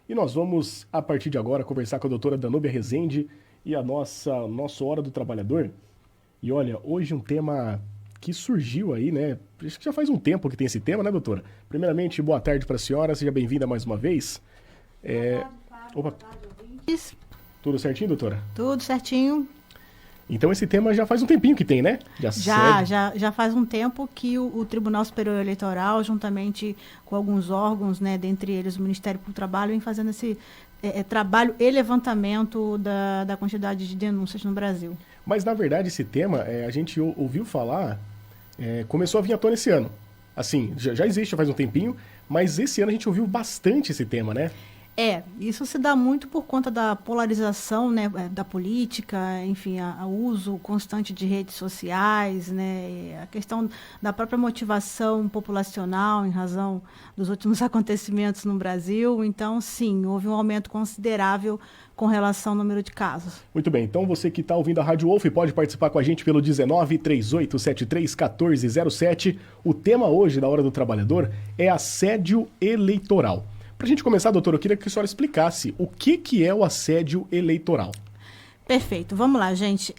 E nós vamos, a partir de agora, conversar com a doutora Danúbia Rezende e a nossa Hora do Trabalhador. E olha, hoje um tema que surgiu aí, né? Acho que já faz um tempo que tem esse tema, né, doutora? Primeiramente, boa tarde para a senhora, seja bem-vinda mais uma vez. Boa tarde, Fábio. Opa, Boa tarde, ouvintes. tudo certinho, doutora? Tudo certinho. Então esse tema já faz um tempinho que tem, né? Já faz um tempo que o Tribunal Superior Eleitoral, juntamente com alguns órgãos, né, dentre eles o Ministério Público do Trabalho, vem fazendo esse trabalho e levantamento da quantidade de denúncias no Brasil. Mas, na verdade, esse tema, a gente ouviu falar, começou a vir à tona esse ano. Assim, já existe faz um tempinho, mas esse ano a gente ouviu bastante esse tema, né? Isso se dá muito por conta da polarização, né, da política, enfim, o uso constante de redes sociais, né, a questão da própria motivação populacional em razão dos últimos acontecimentos no Brasil. Então, sim, houve um aumento considerável com relação ao número de casos. Muito bem, então você que está ouvindo a Rádio Wolf pode participar com a gente pelo 19 3873 1407. O tema hoje da Hora do Trabalhador é assédio eleitoral. Para a gente começar, doutor, eu queria que a senhora explicasse o que é o assédio eleitoral. Perfeito, vamos lá, gente.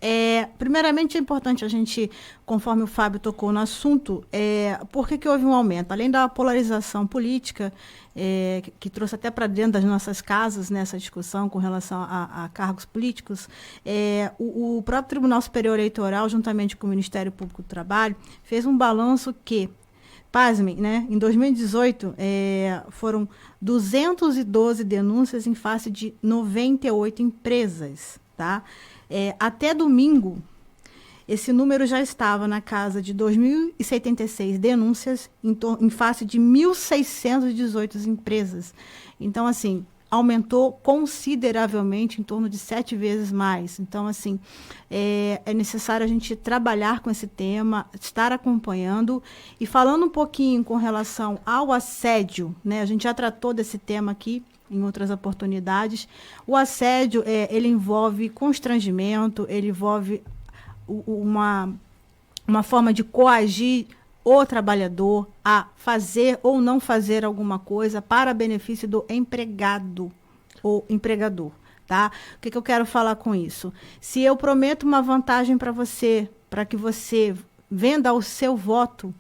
Primeiramente é importante a gente, conforme o Fábio tocou no assunto, por que houve um aumento? Além da polarização política, que trouxe até para dentro das nossas casas nessa discussão com relação a cargos políticos, o próprio Tribunal Superior Eleitoral, juntamente com o Ministério Público do Trabalho, fez um balanço que, pasmem, né? Em 2018, foram 212 denúncias em face de 98 empresas. Tá? Até domingo, esse número já estava na casa de 2.076 denúncias em face de 1.618 empresas. Então, assim, aumentou consideravelmente, em torno de 7 vezes mais. Então, assim, é necessário a gente trabalhar com esse tema, estar acompanhando e falando um pouquinho com relação ao assédio, né? A gente já tratou desse tema aqui em outras oportunidades. O assédio, ele envolve constrangimento, ele envolve uma forma de coagir o trabalhador a fazer ou não fazer alguma coisa para benefício do empregado ou empregador, tá? O que eu quero falar com isso? Se eu prometo uma vantagem para você, para que você venda o seu voto,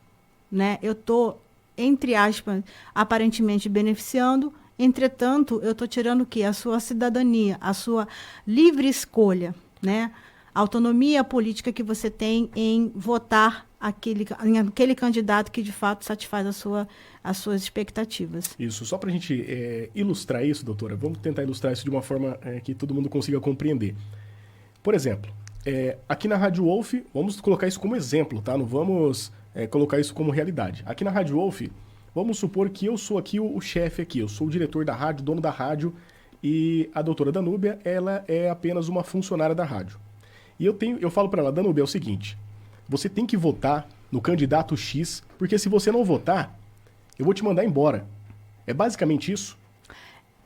né? Eu estou, entre aspas, aparentemente beneficiando. Entretanto, eu estou tirando o quê? A sua cidadania, a sua livre escolha, né? A autonomia política que você tem em votar aquele candidato que, de fato, satisfaz as suas expectativas. Isso, só para a gente ilustrar isso, doutora, vamos tentar ilustrar isso de uma forma que todo mundo consiga compreender. Por exemplo, aqui na Rádio Wolf, vamos colocar isso como exemplo, tá? Não vamos colocar isso como realidade. Aqui na Rádio Wolf, vamos supor que eu sou aqui o chefe aqui, eu sou o diretor da rádio, dono da rádio, e a doutora Danúbia, ela é apenas uma funcionária da rádio. E eu falo para ela, Danúbia, é o seguinte, você tem que votar no candidato X, porque se você não votar, eu vou te mandar embora. É basicamente isso?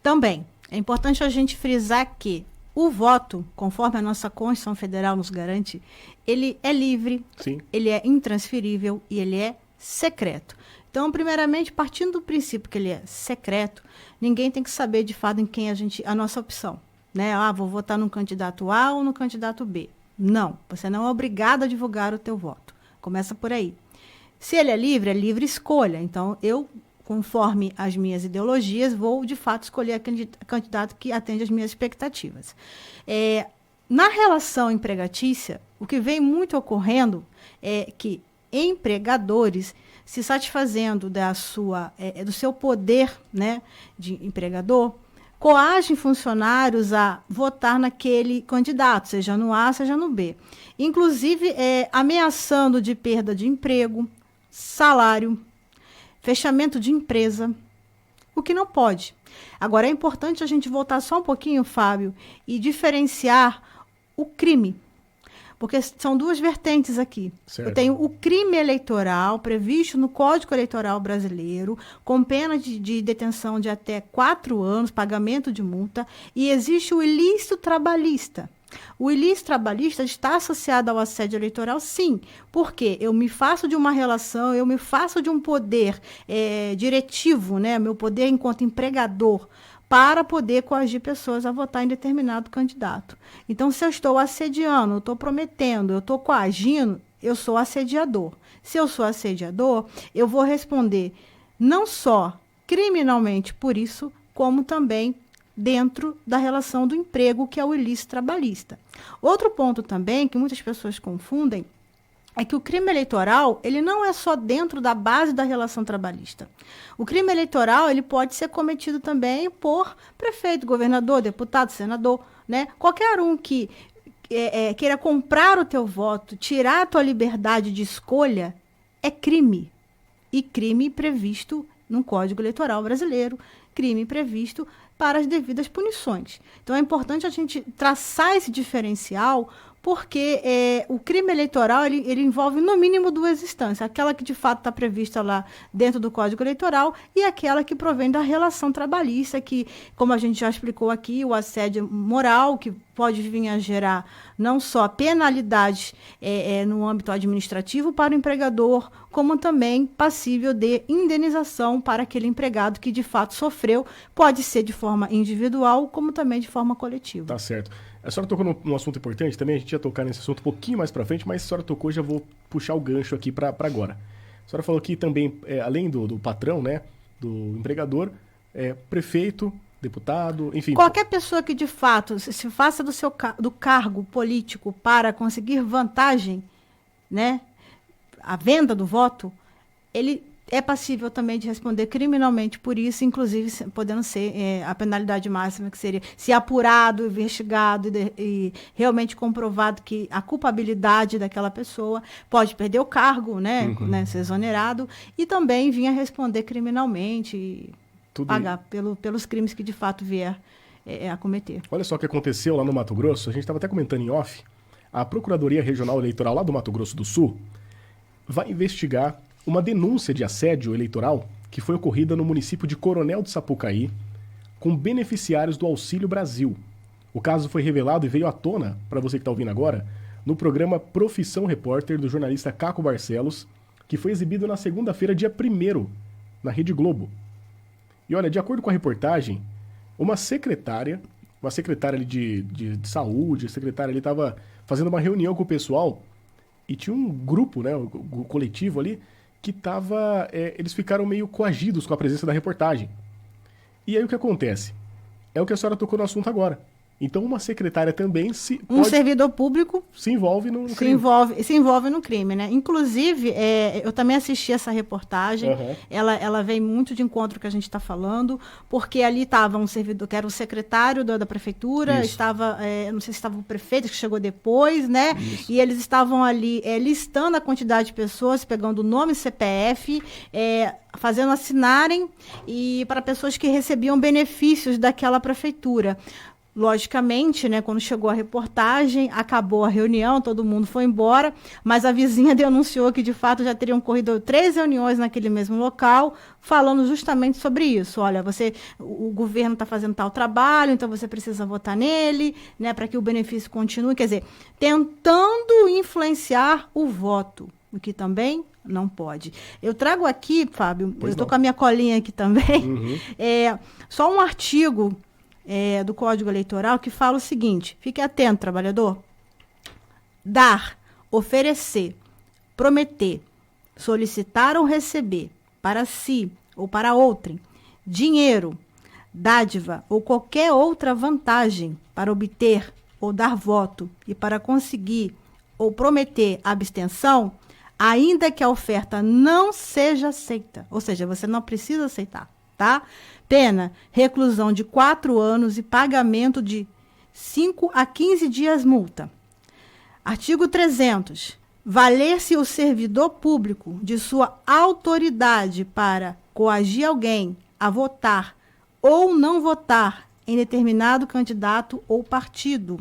Também, é importante a gente frisar que o voto, conforme a nossa Constituição Federal nos garante, ele é livre, sim, ele é intransferível e ele é secreto. Então, primeiramente, partindo do princípio que ele é secreto, ninguém tem que saber de fato em quem a nossa opção, né? Vou votar no candidato A ou no candidato B. Não, você não é obrigado a divulgar o teu voto. Começa por aí. Se ele é livre escolha. Então, eu, conforme as minhas ideologias, vou, de fato, escolher aquele candidato que atende às minhas expectativas. Na relação empregatícia, o que vem muito ocorrendo é que empregadores se satisfazendo do seu poder, né, de empregador, coagem funcionários a votar naquele candidato, seja no A, seja no B. Inclusive, ameaçando de perda de emprego, salário, fechamento de empresa, o que não pode. Agora, é importante a gente voltar só um pouquinho, Fábio, e diferenciar o crime. Porque são duas vertentes aqui. Certo. Eu tenho o crime eleitoral previsto no Código Eleitoral Brasileiro, com pena de detenção de até 4 anos, pagamento de multa, e existe o ilícito trabalhista. O ilícito trabalhista está associado ao assédio eleitoral, sim, porque eu me faço de uma relação, eu me faço de um poder diretivo, né, meu poder enquanto empregador, para poder coagir pessoas a votar em determinado candidato. Então, se eu estou assediando, eu estou prometendo, eu estou coagindo, eu sou assediador. Se eu sou assediador, eu vou responder não só criminalmente por isso, como também dentro da relação do emprego, que é o ilícito trabalhista. Outro ponto também, que muitas pessoas confundem, é que o crime eleitoral, ele não é só dentro da base da relação trabalhista. O crime eleitoral, ele pode ser cometido também por prefeito, governador, deputado, senador, né? Qualquer um que queira comprar o teu voto, tirar a tua liberdade de escolha, é crime. E crime previsto no Código Eleitoral brasileiro, crime previsto para as devidas punições. Então, é importante a gente traçar esse diferencial, porque o crime eleitoral ele envolve, no mínimo, duas instâncias. Aquela que, de fato, está prevista lá dentro do Código Eleitoral e aquela que provém da relação trabalhista, que, como a gente já explicou aqui, o assédio moral, que pode vir a gerar não só penalidades no âmbito administrativo para o empregador, como também passível de indenização para aquele empregado que, de fato, sofreu. Pode ser de forma individual, como também de forma coletiva. Tá certo. A senhora tocou num assunto importante também, a gente ia tocar nesse assunto um pouquinho mais para frente, mas a senhora tocou, já vou puxar o gancho aqui para agora. A senhora falou que também, além do patrão, né, do empregador, prefeito, deputado, enfim... Qualquer pessoa que, de fato, se faça do cargo político para conseguir vantagem, né, a venda do voto, ele é passível também de responder criminalmente por isso, inclusive podendo ser a penalidade máxima, que seria, se apurado, investigado e realmente comprovado que a culpabilidade daquela pessoa, pode perder o cargo, né, ser exonerado, e também vir a responder criminalmente e pagar pelos crimes que de fato vier a cometer. Olha só o que aconteceu lá no Mato Grosso, a gente estava até comentando em off, a Procuradoria Regional Eleitoral lá do Mato Grosso do Sul vai investigar uma denúncia de assédio eleitoral que foi ocorrida no município de Coronel de Sapucaí com beneficiários do Auxílio Brasil. O caso foi revelado e veio à tona, para você que está ouvindo agora, no programa Profissão Repórter do jornalista Caco Barcelos, que foi exibido na segunda-feira, dia 1º, na Rede Globo. E olha, de acordo com a reportagem, uma secretária ali de saúde, a secretária ali estava fazendo uma reunião com o pessoal e tinha um grupo, né, o coletivo ali, que eles ficaram meio coagidos com a presença da reportagem. E aí o que acontece? É o que a senhora tocou no assunto agora. Então uma secretária também um servidor público se envolve no crime. Se envolve no crime, né? Inclusive, eu também assisti essa reportagem, ela vem muito de encontro ao que a gente está falando, porque ali estava um servidor, que era o secretário da prefeitura, estava, não sei se estava o prefeito, que chegou depois, né? Isso. E eles estavam ali listando a quantidade de pessoas, pegando o nome, CPF, fazendo assinarem, e para pessoas que recebiam benefícios daquela prefeitura. Logicamente, né, quando chegou a reportagem, acabou a reunião, todo mundo foi embora, mas a vizinha denunciou que, de fato, já teriam ocorrido 3 reuniões naquele mesmo local, falando justamente sobre isso. Olha, o governo está fazendo tal trabalho, então você precisa votar nele, né, para que o benefício continue. Quer dizer, tentando influenciar o voto, o que também não pode. Eu trago aqui, Fábio, eu estou com a minha colinha aqui também, só um artigo do Código Eleitoral que fala o seguinte: fique atento, trabalhador. Dar, oferecer, prometer, solicitar ou receber para si ou para outrem dinheiro, dádiva ou qualquer outra vantagem para obter ou dar voto e para conseguir ou prometer abstenção, ainda que a oferta não seja aceita. Ou seja, você não precisa aceitar, tá? Pena, reclusão de 4 anos e pagamento de 5 a 15 dias multa. Artigo 300. Valer-se o servidor público de sua autoridade para coagir alguém a votar ou não votar em determinado candidato ou partido.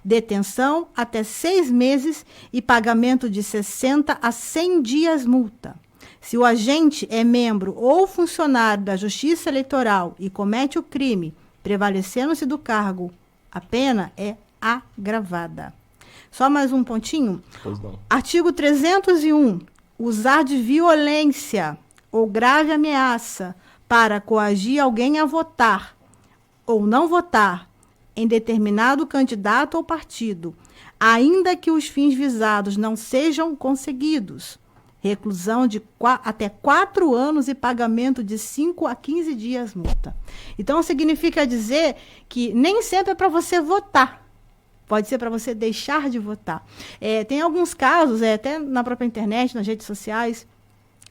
Detenção até 6 meses e pagamento de 60 a 100 dias multa. Se o agente é membro ou funcionário da Justiça Eleitoral e comete o crime, prevalecendo-se do cargo, a pena é agravada. Só mais um pontinho. Pois não. Artigo 301. Usar de violência ou grave ameaça para coagir alguém a votar ou não votar em determinado candidato ou partido, ainda que os fins visados não sejam conseguidos, reclusão de até 4 anos e pagamento de 5 a 15 dias multa. Então, significa dizer que nem sempre é para você votar. Pode ser para você deixar de votar. Tem alguns casos, até na própria internet, nas redes sociais,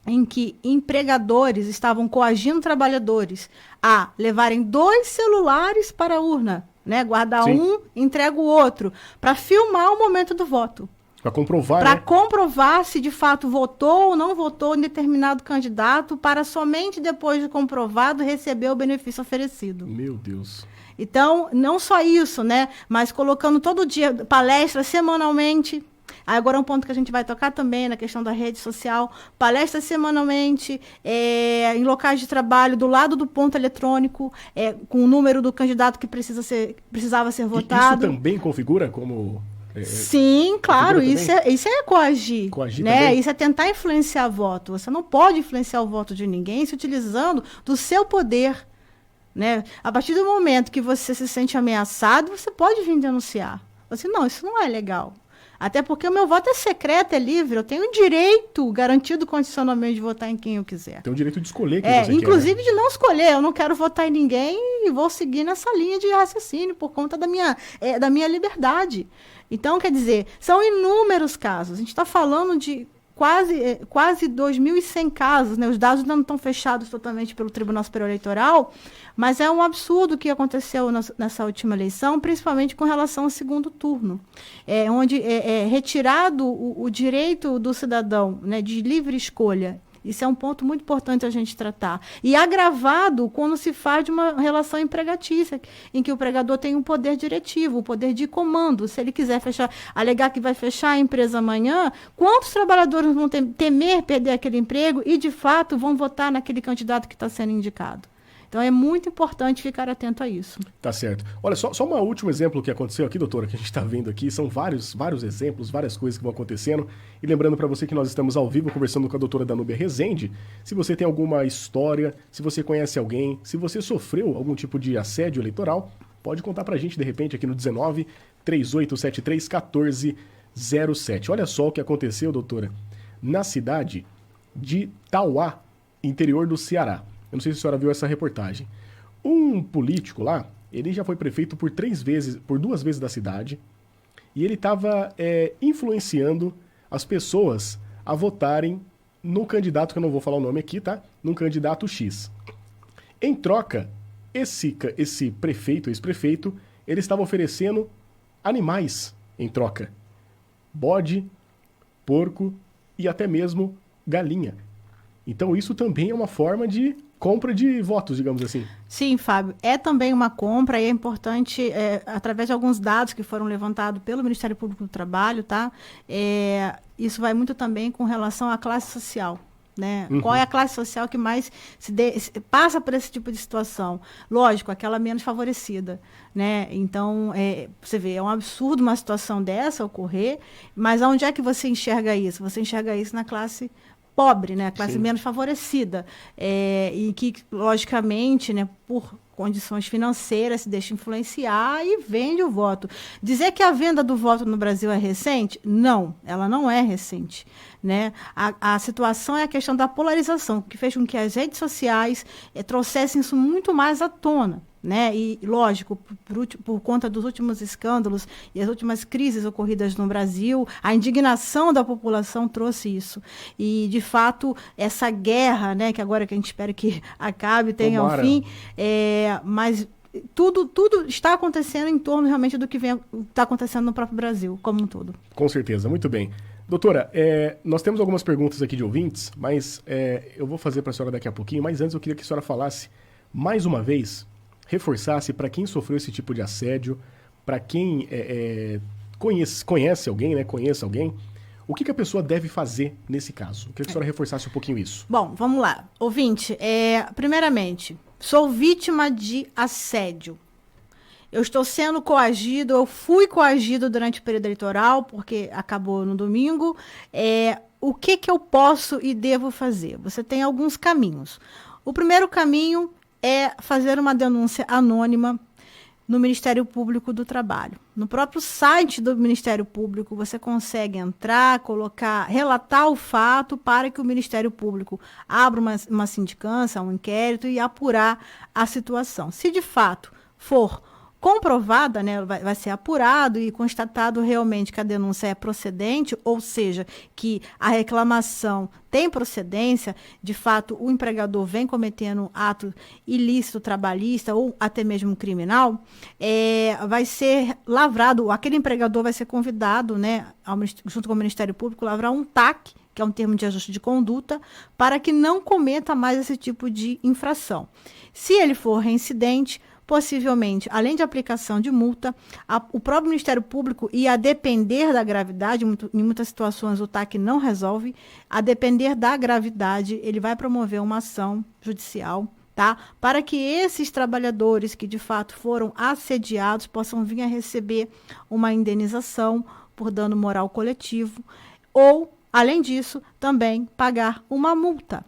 em que empregadores estavam coagindo trabalhadores a levarem 2 celulares para a urna, né? Guardar Sim. um, entrega o outro, para filmar o momento do voto. Para comprovar, Para né? comprovar se de fato votou ou não votou em determinado candidato, para somente depois de comprovado receber o benefício oferecido. Meu Deus. Então, não só isso, né? Mas colocando todo dia palestras semanalmente. Aí agora um ponto que a gente vai tocar também na questão da rede social, palestras semanalmente, em locais de trabalho, do lado do ponto eletrônico, com o número do candidato que precisava ser votado. Isso também configura como... Sim, claro, isso é coagir. Coagir né? também? Isso é tentar influenciar voto. Você não pode influenciar o voto de ninguém se utilizando do seu poder. Né? A partir do momento que você se sente ameaçado, você pode vir denunciar. Você, não, isso não é legal. Até porque o meu voto é secreto, é livre. Eu tenho o direito garantido constitucionalmente de votar em quem eu quiser. Tem o direito de escolher quem você inclusive quer, né? de não escolher. Eu não quero votar em ninguém e vou seguir nessa linha de raciocínio por conta da minha liberdade. Então, quer dizer, são inúmeros casos. A gente está falando de quase 2.100 casos, né? Os dados ainda não estão fechados totalmente pelo Tribunal Superior Eleitoral, mas é um absurdo o que aconteceu nessa última eleição, principalmente com relação ao segundo turno, onde é retirado o direito do cidadão, né, de livre escolha. Isso é um ponto muito importante a gente tratar. E agravado quando se faz de uma relação empregatícia, em que o empregador tem um poder diretivo, um poder de comando. Se ele quiser alegar que vai fechar a empresa amanhã, quantos trabalhadores vão temer perder aquele emprego e, de fato, vão votar naquele candidato que está sendo indicado? Então, é muito importante ficar atento a isso. Tá certo. Olha, só um último exemplo que aconteceu aqui, doutora, que a gente está vendo aqui. São vários exemplos, várias coisas que vão acontecendo. E lembrando para você que nós estamos ao vivo conversando com a doutora Danúbia Rezende. Se você tem alguma história, se você conhece alguém, se você sofreu algum tipo de assédio eleitoral, pode contar para a gente, de repente, aqui no 19 3873 1407. Olha só o que aconteceu, doutora, na cidade de Tauá, interior do Ceará. Eu não sei se a senhora viu essa reportagem. Um político lá, ele já foi prefeito por 2 vezes da cidade, e ele estava influenciando as pessoas a votarem no candidato, que eu não vou falar o nome aqui, tá? Num candidato X. Em troca, esse prefeito, ex-prefeito, ele estava oferecendo animais em troca. Bode, porco e até mesmo galinha. Então isso também é uma forma de compra de votos, digamos assim. Sim, Fábio, é também uma compra e é importante, através de alguns dados que foram levantados pelo Ministério Público do Trabalho, tá? Isso vai muito também com relação à classe social. Né? Uhum. Qual é a classe social que mais passa por esse tipo de situação? Lógico, aquela menos favorecida. Né? Então, você vê, é um absurdo uma situação dessa ocorrer, mas onde é que você enxerga isso? Você enxerga isso na classe pobre, né? A classe Sim. menos favorecida, e que, logicamente, né, por condições financeiras, se deixa influenciar e vende o voto. Dizer que a venda do voto no Brasil é recente? Não, ela não é recente. Né? A situação é a questão da polarização, que fez com que as redes sociais trouxessem isso muito mais à tona. Né? E, lógico, por conta dos últimos escândalos e as últimas crises ocorridas no Brasil, a indignação da população trouxe isso. E, de fato, essa guerra, né, que agora que a gente espera que acabe, tenha um fim, mas tudo está acontecendo em torno realmente do que está acontecendo no próprio Brasil, como um todo. Com certeza, muito bem. Doutora, nós temos algumas perguntas aqui de ouvintes, mas eu vou fazer para a senhora daqui a pouquinho, mas antes eu queria que a senhora falasse mais uma vez, reforçasse para quem sofreu esse tipo de assédio, para quem conhece alguém, né, conheça alguém, o que a pessoa deve fazer nesse caso? Eu queria que a senhora reforçasse um pouquinho isso. Bom, vamos lá. Ouvinte, primeiramente, sou vítima de assédio. Eu estou sendo coagido, eu fui coagido durante o período eleitoral, porque acabou no domingo. O que eu posso e devo fazer? Você tem alguns caminhos. O primeiro caminho é fazer uma denúncia anônima no Ministério Público do Trabalho. No próprio site do Ministério Público, você consegue entrar, relatar o fato para que o Ministério Público abra uma sindicância, um inquérito e apurar a situação. Se de fato for comprovada, né, vai ser apurado e constatado realmente que a denúncia é procedente, ou seja, que a reclamação tem procedência, de fato o empregador vem cometendo ato ilícito trabalhista ou até mesmo criminal, vai ser lavrado, aquele empregador vai ser convidado, né, junto com o Ministério Público, lavrar um TAC, que é um termo de ajuste de conduta, para que não cometa mais esse tipo de infração. Se ele for reincidente, possivelmente, além de aplicação de multa, o próprio Ministério Público, e a depender da gravidade, em muitas situações o TAC não resolve, a depender da gravidade, ele vai promover uma ação judicial, tá? Para que esses trabalhadores que de fato foram assediados possam vir a receber uma indenização por dano moral coletivo ou, além disso, também pagar uma multa.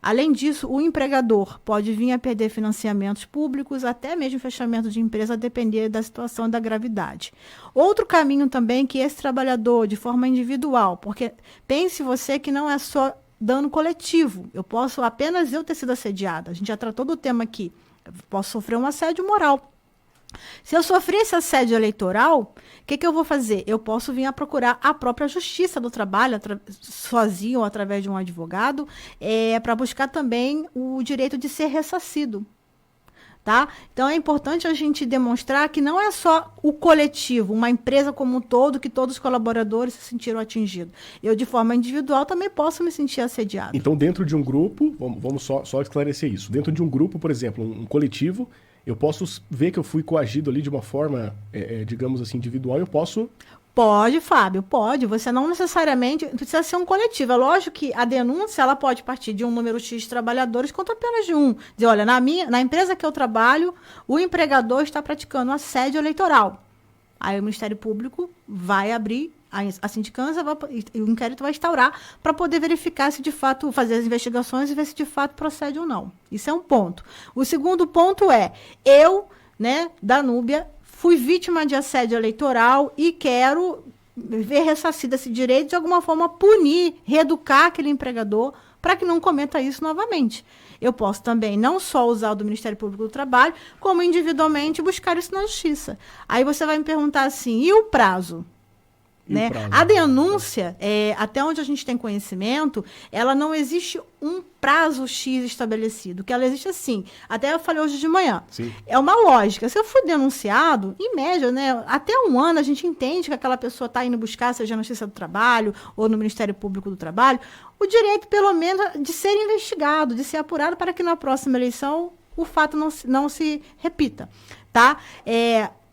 Além disso, o empregador pode vir a perder financiamentos públicos, até mesmo fechamento de empresa, a depender da situação da gravidade. Outro caminho também que esse trabalhador, de forma individual, porque pense você que não é só dano coletivo, apenas eu ter sido assediada, a gente já tratou do tema aqui, eu posso sofrer um assédio moral. Se eu sofrer esse assédio eleitoral, o que eu vou fazer? Eu posso vir a procurar a própria Justiça do Trabalho, sozinho ou através de um advogado, para buscar também o direito de ser ressarcido. Tá? Então, é importante a gente demonstrar que não é só o coletivo, uma empresa como um todo, que todos os colaboradores se sentiram atingidos. Eu, de forma individual, também posso me sentir assediado. Então, dentro de um grupo, vamos só esclarecer isso. Dentro de um grupo, por exemplo, um coletivo, eu posso ver que eu fui coagido ali de uma forma, digamos assim, individual, eu posso... Pode, Fábio, pode. Você não necessariamente precisa ser um coletivo. É lógico que a denúncia ela pode partir de um número X de trabalhadores contra apenas de um. Dizer, olha, na empresa que eu trabalho, o empregador está praticando assédio eleitoral. Aí o Ministério Público vai abrir a sindicância e o inquérito vai instaurar para poder verificar se de fato, fazer as investigações e ver se de fato procede ou não. Isso é um ponto. O segundo ponto é, eu, né, Danúbia, fui vítima de assédio eleitoral e quero ver ressarcido esse direito, de alguma forma punir, reeducar aquele empregador para que não cometa isso novamente. Eu posso também não só usar o do Ministério Público do Trabalho, como individualmente buscar isso na Justiça. Aí você vai me perguntar assim, e o prazo? Né? A denúncia, até onde a gente tem conhecimento, ela não existe um prazo X estabelecido, que ela existe assim. Até eu falei hoje de manhã. Sim. É uma lógica. Se eu for denunciado, em média, né, até um ano a gente entende que aquela pessoa está indo buscar, seja na Justiça do Trabalho ou no Ministério Público do Trabalho, o direito, pelo menos, de ser investigado, de ser apurado para que na próxima eleição o fato não se repita. Tá?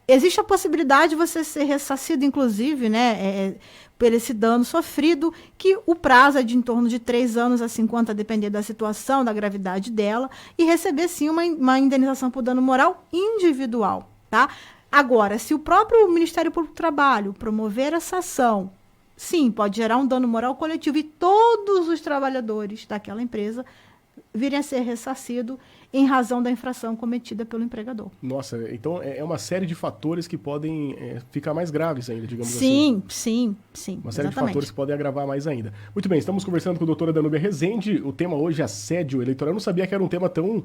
Existe a possibilidade de você ser ressarcido, inclusive, né, por esse dano sofrido, que o prazo é de em torno de 3 anos a 50, a depender da situação, da gravidade dela, e receber, sim, uma indenização por dano moral individual. Tá? Agora, se o próprio Ministério Público do Trabalho promover essa ação, sim, pode gerar um dano moral coletivo e todos os trabalhadores daquela empresa virem a ser ressarcidos em razão da infração cometida pelo empregador. Nossa, então é uma série de fatores que podem ficar mais graves ainda, digamos assim. Sim, uma série exatamente. de fatores que podem agravar mais ainda. Muito bem, estamos conversando com a doutora Danúbia Rezende. O tema hoje é assédio eleitoral. Eu não sabia que era um tema tão,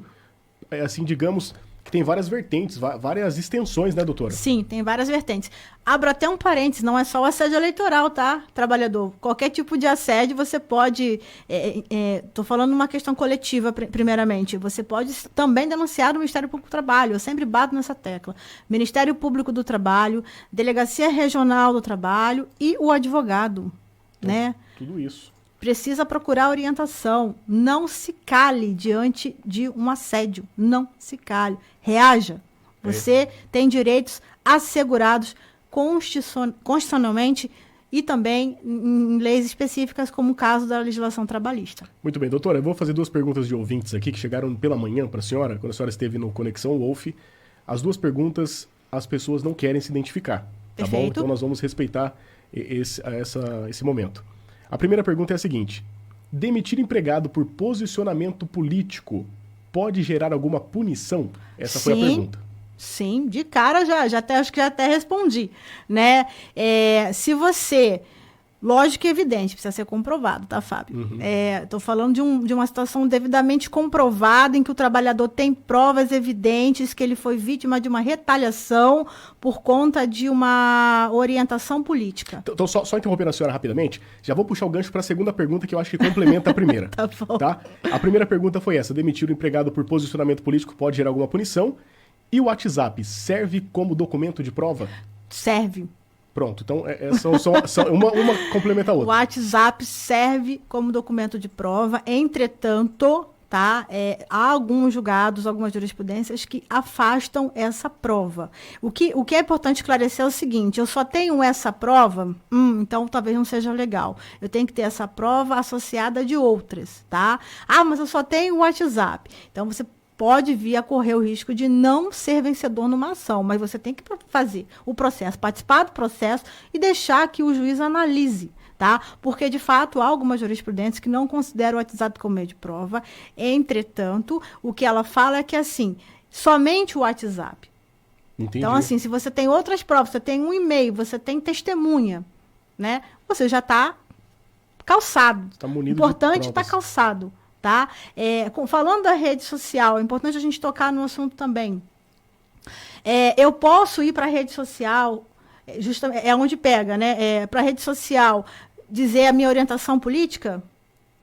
assim, digamos, que tem várias vertentes, várias extensões, né, doutora? Sim, tem várias vertentes. Abro até um parênteses, não é só o assédio eleitoral, tá, trabalhador? Qualquer tipo de assédio você pode... Estou falando uma questão coletiva, primeiramente. Você pode também denunciar o Ministério Público do Trabalho. Eu sempre bato nessa tecla. Ministério Público do Trabalho, Delegacia Regional do Trabalho e o advogado, né? Tudo isso. Precisa procurar orientação. Não se cale diante de um assédio. Não se cale. Reaja. Você tem direitos assegurados constitucionalmente e também em leis específicas, como o caso da legislação trabalhista. Muito bem, doutora. Eu vou fazer 2 perguntas de ouvintes aqui que chegaram pela manhã para a senhora, quando a senhora esteve no Conexão Wolf. As 2 perguntas, as pessoas não querem se identificar. Tá Perfeito. Bom? Então nós vamos respeitar esse momento. A primeira pergunta é a seguinte: demitir empregado por posicionamento político pode gerar alguma punição? Essa foi a pergunta. Sim, de cara acho que já até respondi, né? Se você... Lógico e evidente, precisa ser comprovado, tá, Fábio? Estou falando de uma situação devidamente comprovada, em que o trabalhador tem provas evidentes que ele foi vítima de uma retaliação por conta de uma orientação política. Então, só interrompendo a senhora rapidamente, já vou puxar o gancho para a segunda pergunta, que eu acho que complementa a primeira. Tá bom. Tá? A primeira pergunta foi essa: demitir o empregado por posicionamento político pode gerar alguma punição? E o WhatsApp serve como documento de prova? Serve. Pronto, então uma complementa a outra. O WhatsApp serve como documento de prova, entretanto, tá? Há alguns julgados, algumas jurisprudências que afastam essa prova. O que é importante esclarecer é o seguinte: eu só tenho essa prova, então talvez não seja legal. Eu tenho que ter essa prova associada de outras, tá? Mas eu só tenho o WhatsApp. Então você pode vir a correr o risco de não ser vencedor numa ação, mas você tem que fazer o processo, participar do processo e deixar que o juiz analise, tá? Porque, de fato, há algumas jurisprudências que não consideram o WhatsApp como meio de prova. Entretanto, o que ela fala é que, assim, somente o WhatsApp. Entendi. Então, assim, se você tem outras provas, você tem um e-mail, você tem testemunha, né? Você já está calçado. Tá munido. Importante estar calçado. Tá? Falando da rede social, é importante a gente tocar no assunto também. Eu posso ir para a rede social, justamente, é onde pega, né? Para a rede social, dizer a minha orientação política?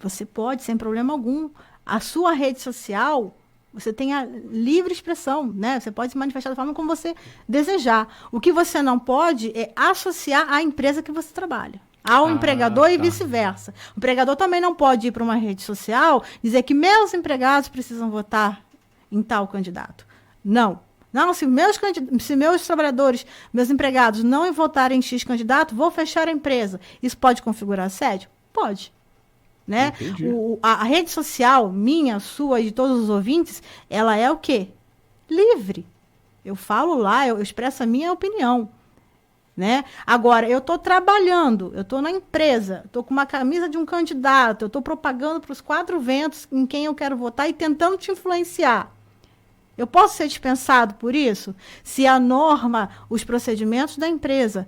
Você pode, sem problema algum. A sua rede social, você tem a livre expressão, né? Você pode se manifestar da forma como você desejar. O que você não pode é associar à empresa que você trabalha. Ao empregador e vice-versa. O empregador também não pode ir para uma rede social dizer que meus empregados precisam votar em tal candidato. Não. Não, se meus trabalhadores, meus empregados não votarem em X candidato, vou fechar a empresa. Isso pode configurar assédio? Pode. Né? A rede social, minha, sua e de todos os ouvintes, ela é o quê? Livre. Eu falo lá, eu expresso a minha opinião. Né? Agora, eu estou trabalhando, eu estou na empresa, estou com uma camisa de um candidato, eu estou propagando para os 4 ventos em quem eu quero votar e tentando te influenciar. Eu posso ser dispensado por isso? Se a norma, os procedimentos da empresa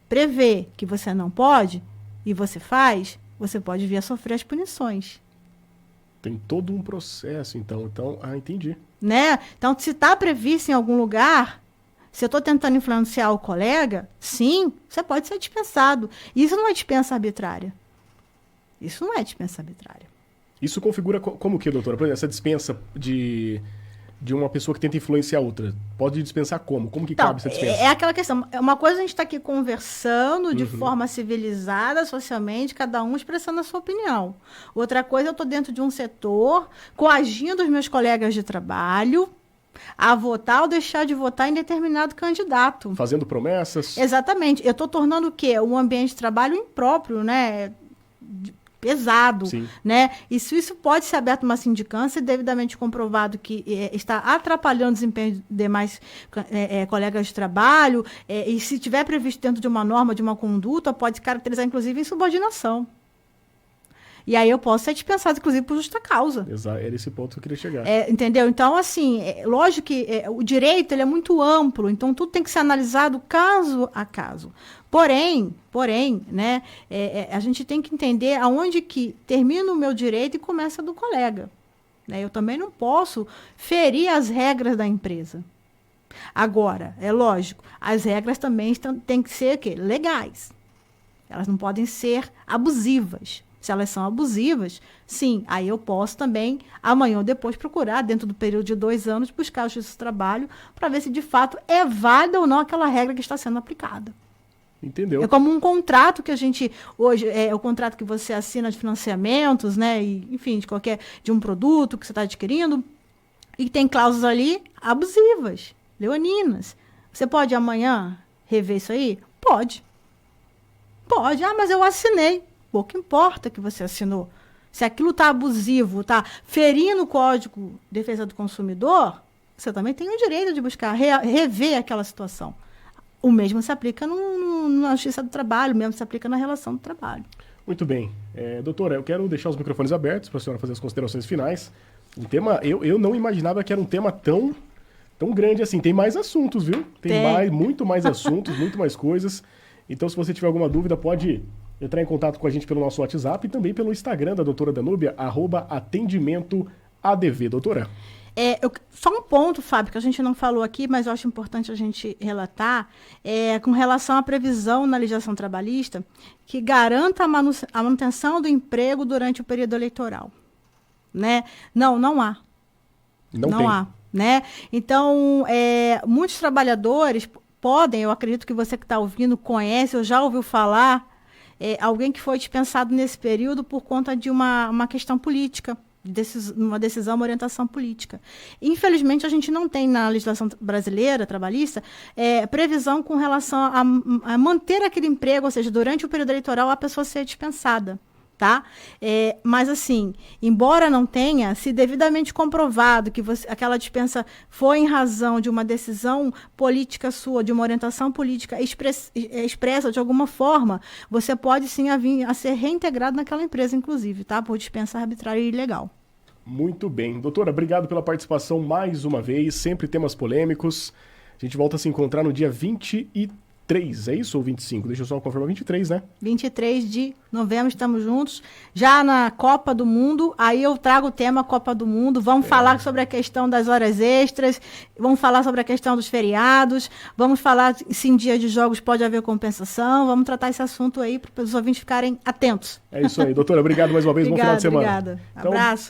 prevê que você não pode, e você faz, você pode vir a sofrer as punições. Tem todo um processo, então entendi. Né? Então, se está previsto em algum lugar... Se eu estou tentando influenciar o colega, sim, você pode ser dispensado. Isso não é dispensa arbitrária. Isso não é dispensa arbitrária. Isso configura como o que, doutora? Por exemplo, essa dispensa de uma pessoa que tenta influenciar outra. Pode dispensar como? Como que cabe essa dispensa? É aquela questão. Uma coisa a gente está aqui conversando de forma civilizada, socialmente, cada um expressando a sua opinião. Outra coisa, eu estou dentro de um setor, coagindo os meus colegas de trabalho a votar ou deixar de votar em determinado candidato. Fazendo promessas. Exatamente. Eu estou tornando o quê? Um ambiente de trabalho impróprio, né? Pesado. Sim. Né? E se isso pode ser aberto uma sindicância, devidamente comprovado que está atrapalhando o desempenho de demais colegas de trabalho, e se tiver previsto dentro de uma norma, de uma conduta, pode se caracterizar, inclusive, em subordinação. E aí eu posso ser dispensado, inclusive, por justa causa. Exato, era esse ponto que eu queria chegar. Entendeu? Então, assim, lógico que o direito ele é muito amplo, então tudo tem que ser analisado caso a caso. Porém, né, a gente tem que entender aonde que termina o meu direito e começa do colega. Né? Eu também não posso ferir as regras da empresa. Agora, é lógico, as regras também têm que ser legais. Elas não podem ser abusivas. Se elas são abusivas, sim, aí eu posso também, amanhã ou depois, procurar, dentro do período de 2 anos, buscar a Justiça do Trabalho para ver se, de fato, é válida ou não aquela regra que está sendo aplicada. Entendeu? É como um contrato que a gente, hoje, é o contrato que você assina de financiamentos, né, e, enfim, de um produto que você está adquirindo, e tem cláusulas ali abusivas, leoninas. Você pode amanhã rever isso aí? Pode. Pode. Mas eu assinei. Pouco importa que você assinou. Se aquilo está abusivo, está ferindo o Código de Defesa do Consumidor, você também tem o direito de buscar rever aquela situação. O mesmo se aplica na Justiça do Trabalho, o mesmo se aplica na relação do trabalho. Muito bem. Doutora, eu quero deixar os microfones abertos para a senhora fazer as considerações finais. Um tema, eu não imaginava que era um tema tão grande assim. Tem mais assuntos, viu? Tem muito mais assuntos, muito mais coisas. Então, se você tiver alguma dúvida, pode entrar em contato com a gente pelo nosso WhatsApp e também pelo Instagram da doutora Danúbia, @atendimentoadv, doutora. Só um ponto, Fábio, que a gente não falou aqui, mas eu acho importante a gente relatar, com relação à previsão na legislação trabalhista, que garanta a manutenção do emprego durante o período eleitoral. Né? Não há. Não há. Né? Então, muitos trabalhadores podem, eu acredito que você que está ouvindo conhece ou já ouviu falar, alguém que foi dispensado nesse período por conta de uma questão política, uma decisão, uma orientação política. Infelizmente, a gente não tem na legislação brasileira, trabalhista, previsão com relação a manter aquele emprego, ou seja, durante o período eleitoral a pessoa ser dispensada. Tá? Mas, assim, embora não tenha, se devidamente comprovado que aquela dispensa foi em razão de uma decisão política sua, de uma orientação política expressa de alguma forma, você pode sim vir a ser reintegrado naquela empresa, inclusive, tá? Por dispensa arbitrária e ilegal. Muito bem. Doutora, obrigado pela participação mais uma vez, sempre temas polêmicos. A gente volta a se encontrar no dia 23, é isso ou 25? Deixa eu só confirmar, 23, né? 23 de novembro, estamos juntos. Já na Copa do Mundo, aí eu trago o tema Copa do Mundo. Vamos falar sobre a questão das horas extras, vamos falar sobre a questão dos feriados, vamos falar se em dia de jogos pode haver compensação, vamos tratar esse assunto aí para os ouvintes ficarem atentos. É isso aí, doutora. Obrigado mais uma vez, bom final de semana. Obrigada. Abraço.